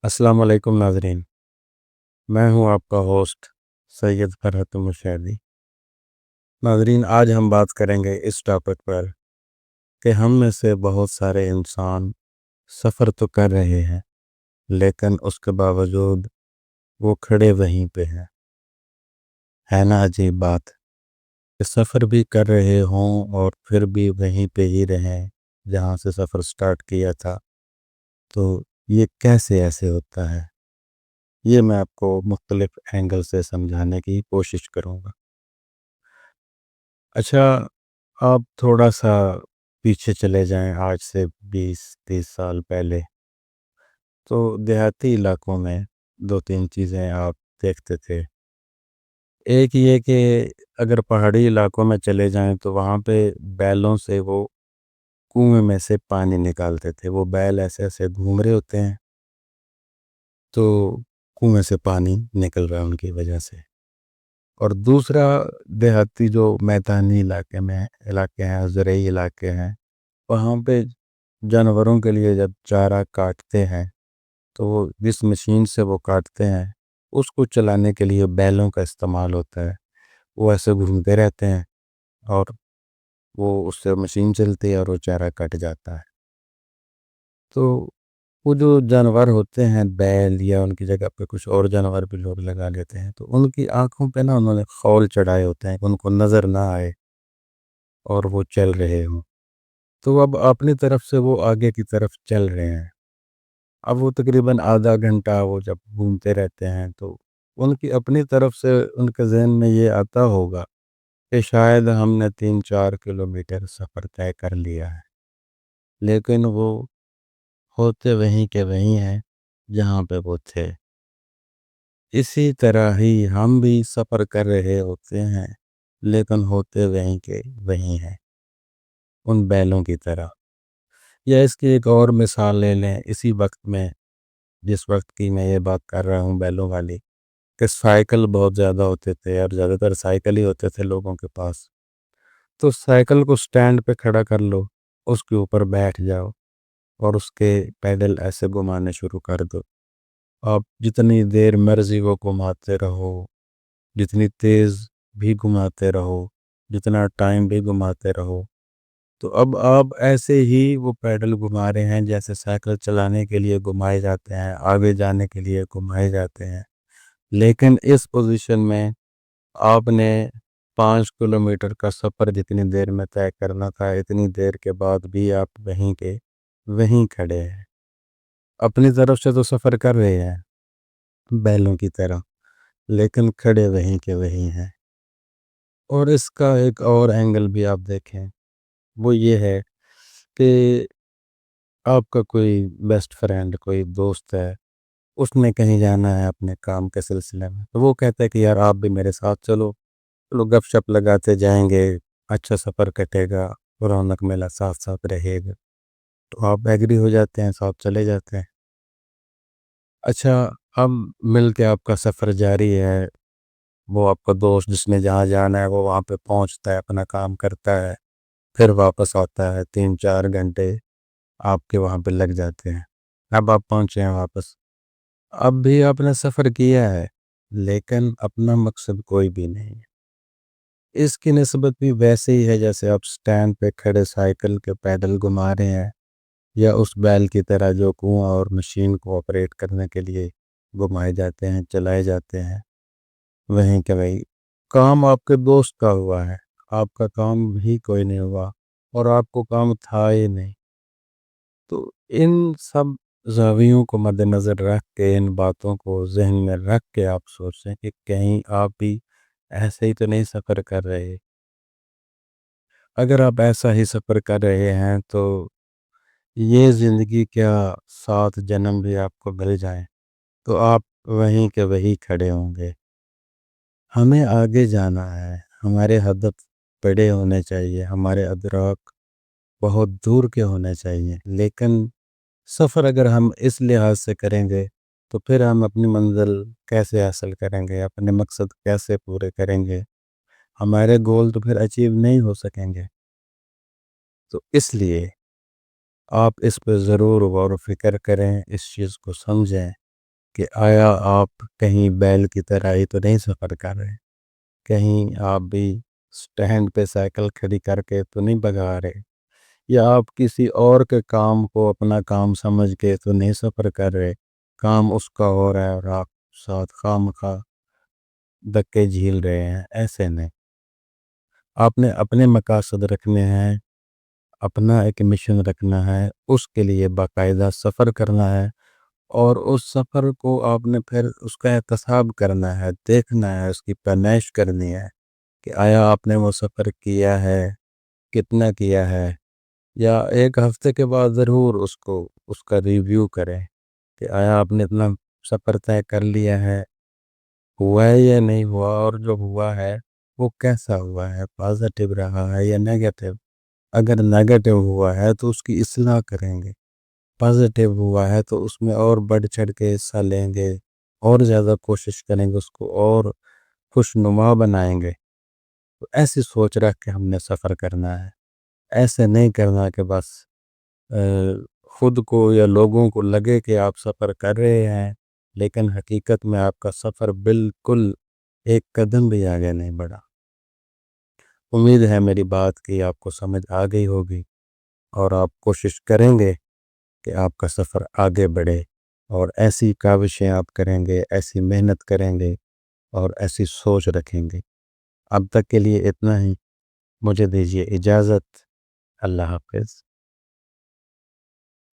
السلام علیکم ناظرین، میں ہوں آپ کا ہوسٹ سید فرحت مشاہدی۔ ناظرین، آج ہم بات کریں گے اس ٹاپک پر کہ ہم میں سے بہت سارے انسان سفر تو کر رہے ہیں لیکن اس کے باوجود وہ کھڑے وہیں پہ ہیں۔ ہے نا عجیب بات کہ سفر بھی کر رہے ہوں اور پھر بھی وہیں پہ ہی رہیں جہاں سے سفر سٹارٹ کیا تھا۔ تو یہ کیسے ایسے ہوتا ہے، یہ میں آپ کو مختلف اینگل سے سمجھانے کی کوشش کروں گا۔ اچھا، آپ تھوڑا سا پیچھے چلے جائیں، آج سے 20-30 سال پہلے تو دیہاتی علاقوں میں دو تین چیزیں آپ دیکھتے تھے۔ ایک یہ کہ اگر پہاڑی علاقوں میں چلے جائیں تو وہاں پہ بیلوں سے وہ کنویں میں سے پانی نکالتے تھے۔ وہ بیل ایسے ایسے گھوم رہے ہوتے ہیں تو کنویں سے پانی نکل رہا ہے ان کی وجہ سے۔ اور دوسرا، دیہاتی جو میدانی علاقے ہیں، زرعی علاقے ہیں، وہاں پہ جانوروں کے لیے جب چارہ کاٹتے ہیں تو وہ جس مشین سے وہ کاٹتے ہیں اس کو چلانے کے لیے بیلوں کا استعمال ہوتا ہے۔ وہ ایسے گھومتے رہتے ہیں اور وہ اس سے مشین چلتی ہے اور وہ چارہ کٹ جاتا ہے۔ تو وہ جو جانور ہوتے ہیں بیل، یا ان کی جگہ پہ کچھ اور جانور بھی لوگ لگا لیتے ہیں، تو ان کی آنکھوں پہ انہوں نے خول چڑھائے ہوتے ہیں کہ ان کو نظر نہ آئے اور وہ چل رہے ہوں۔ تو اب اپنی طرف سے وہ آگے کی طرف چل رہے ہیں۔ اب وہ تقریباً آدھا گھنٹہ وہ جب گھومتے رہتے ہیں تو ان کی اپنی طرف سے ان کے ذہن میں یہ آتا ہوگا کہ شاید ہم نے 3-4 کلومیٹر سفر طے کر لیا ہے، لیکن وہ ہوتے وہیں کے وہیں ہیں جہاں پہ وہ تھے۔ اسی طرح ہی ہم بھی سفر کر رہے ہوتے ہیں لیکن ہوتے وہیں کے وہیں ہیں، ان بیلوں کی طرح۔ یا اس کی ایک اور مثال لے لیں، اسی وقت میں جس وقت کی میں یہ بات کر رہا ہوں بیلوں والی، کہ سائیکل بہت زیادہ ہوتے تھے اور زیادہ تر سائیکل ہی ہوتے تھے لوگوں کے پاس۔ تو سائیکل کو سٹینڈ پہ کھڑا کر لو، اس کے اوپر بیٹھ جاؤ اور اس کے پیڈل ایسے گھمانے شروع کر دو۔ آپ جتنی دیر مرضی وہ گھماتے رہو، جتنی تیز بھی گھماتے رہو، جتنا ٹائم بھی گھماتے رہو۔ تو اب آپ ایسے ہی وہ پیڈل گھما رہے ہیں جیسے سائیکل چلانے کے لیے گھمائے جاتے ہیں، آگے جانے کے لیے گھمائے جاتے ہیں۔ لیکن اس پوزیشن میں آپ نے 5 کلومیٹر کا سفر جتنی دیر میں طے کرنا تھا، اتنی دیر کے بعد بھی آپ وہیں کے وہیں کھڑے ہیں۔ اپنی طرف سے تو سفر کر رہے ہیں بیلوں کی طرح، لیکن کھڑے وہیں کے وہیں ہیں۔ اور اس کا ایک اور اینگل بھی آپ دیکھیں، وہ یہ ہے کہ آپ کا کوئی بیسٹ فرینڈ، کوئی دوست ہے، اس نے کہیں جانا ہے اپنے کام کے سلسلے میں، تو وہ کہتا ہے کہ یار آپ بھی میرے ساتھ چلو، چلو گپ شپ لگاتے جائیں گے، اچھا سفر کٹے گا، رونق میلہ ساتھ ساتھ رہے گا۔ تو آپ ایگری ہو جاتے ہیں، ساتھ چلے جاتے ہیں۔ اچھا، اب مل کے آپ کا سفر جاری ہے، وہ آپ کا دوست جس نے جہاں جانا ہے وہ وہاں پہ پہنچتا ہے، اپنا کام کرتا ہے، پھر واپس آتا ہے۔ 3-4 گھنٹے آپ کے وہاں پہ لگ جاتے ہیں۔ اب آپ پہنچے ہیں واپس، اب بھی آپ نے سفر کیا ہے لیکن اپنا مقصد کوئی بھی نہیں ہے۔ اس کی نسبت بھی ویسے ہی ہے جیسے آپ سٹینڈ پہ کھڑے سائیکل کے پیڈل گھما رہے ہیں، یا اس بیل کی طرح جو کنواں اور مشین کو آپریٹ کرنے کے لیے گھمائے جاتے ہیں، چلائے جاتے ہیں، وہیں کہ وہیں کام آپ کے دوست کا ہوا ہے، آپ کا کام بھی کوئی نہیں ہوا، اور آپ کو کام تھا ہی نہیں۔ تو ان سب زاویوں کو مد نظر رکھ کے، ان باتوں کو ذہن میں رکھ کے آپ سوچیں کہ کہیں آپ بھی ایسے ہی تو نہیں سفر کر رہے۔ اگر آپ ایسا ہی سفر کر رہے ہیں تو یہ زندگی کیا 7 جنم بھی آپ کو مل جائیں تو آپ وہیں کے وہیں کھڑے ہوں گے۔ ہمیں آگے جانا ہے، ہمارے ہدف بڑے ہونے چاہیے، ہمارے ادراک بہت دور کے ہونے چاہیے، لیکن سفر اگر ہم اس لحاظ سے کریں گے تو پھر ہم اپنی منزل کیسے حاصل کریں گے، اپنے مقصد کیسے پورے کریں گے، ہمارے گول تو پھر اچیو نہیں ہو سکیں گے۔ تو اس لیے آپ اس پہ ضرور غور و فکر کریں، اس چیز کو سمجھیں کہ آیا آپ کہیں بیل کی طرح ہی تو نہیں سفر کر رہے، کہیں آپ بھی سٹینڈ پہ سائیکل کھڑی کر کے تو نہیں بگا رہے، یا آپ کسی اور کے کام کو اپنا کام سمجھ کے تو نہیں سفر کر رہے، کام اس کا ہو رہا ہے اور آپ ساتھ خام خواہ دھکے جھیل رہے ہیں۔ ایسے نہیں، آپ نے اپنے مقاصد رکھنے ہیں، اپنا ایک مشن رکھنا ہے، اس کے لیے باقاعدہ سفر کرنا ہے، اور اس سفر کو آپ نے پھر اس کا احتساب کرنا ہے، دیکھنا ہے، اس کی پیمائش کرنی ہے کہ آیا آپ نے وہ سفر کیا ہے، کتنا کیا ہے، یا ایک ہفتے کے بعد ضرور اس کا ریویو کریں کہ آیا آپ نے اتنا سفر طے کر لیا ہے، ہوا ہے یا نہیں ہوا، اور جو ہوا ہے وہ کیسا ہوا ہے، پازیٹیو رہا ہے یا نیگیٹیو۔ اگر نیگیٹیو ہوا ہے تو اس کی اصلاح کریں گے، پازیٹیو ہوا ہے تو اس میں اور بڑھ چڑھ کے حصہ لیں گے، اور زیادہ کوشش کریں گے، اس کو اور خوشنما بنائیں گے۔ تو ایسی سوچ رکھ کے ہم نے سفر کرنا ہے، ایسے نہیں کرنا کہ بس خود کو یا لوگوں کو لگے کہ آپ سفر کر رہے ہیں، لیکن حقیقت میں آپ کا سفر بالکل ایک قدم بھی آگے نہیں بڑھا۔ امید ہے میری بات کی آپ کو سمجھ آ گئی ہوگی، اور آپ کوشش کریں گے کہ آپ کا سفر آگے بڑھے، اور ایسی کاوشیں آپ کریں گے، ایسی محنت کریں گے، اور ایسی سوچ رکھیں گے۔ اب تک کے لیے اتنا ہی، مجھے دیجیے اجازت۔ اللہ حافظ۔